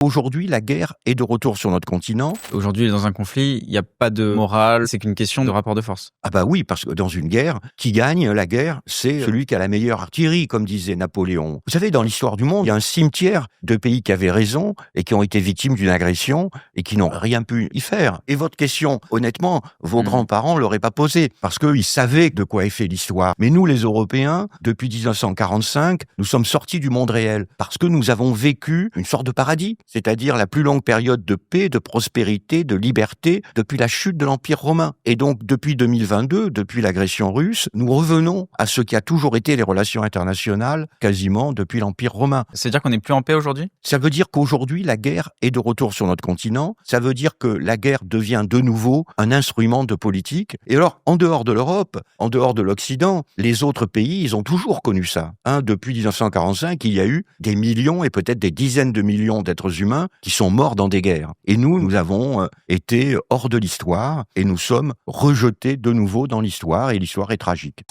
Aujourd'hui, la guerre est de retour sur notre continent. Aujourd'hui, dans un conflit, il n'y a pas de morale, c'est qu'une question de rapport de force. Ah bah oui, parce que dans une guerre, qui gagne la guerre, c'est celui qui a la meilleure artillerie, comme disait Napoléon. Vous savez, dans l'histoire du monde, il y a un cimetière de pays qui avaient raison et qui ont été victimes d'une agression et qui n'ont rien pu y faire. Et votre question, honnêtement, vos grands-parents l'auraient pas posée, parce qu'eux, ils savaient de quoi est fait l'histoire. Mais nous, les Européens, depuis 1945, nous sommes sortis du monde réel, parce que nous avons vécu une sorte de paradis, c'est-à-dire la plus longue période de paix, de prospérité, de liberté depuis la chute de l'Empire romain. Et donc, depuis 2022, depuis l'agression russe, nous revenons à ce qui a toujours été les relations internationales, quasiment depuis l'Empire romain. C'est-à-dire qu'on n'est plus en paix aujourd'hui ? Ça veut dire qu'aujourd'hui, la guerre est de retour sur notre continent. Ça veut dire que la guerre devient de nouveau un instrument de politique. Et alors, en dehors de l'Europe, en dehors de l'Occident, les autres pays, ils ont toujours connu ça. Depuis 1945, il y a eu des millions et peut-être des dizaines de millions d'êtres humains qui sont morts dans des guerres. Et nous avons été hors de l'histoire et nous sommes rejetés de nouveau dans l'histoire et l'histoire est tragique.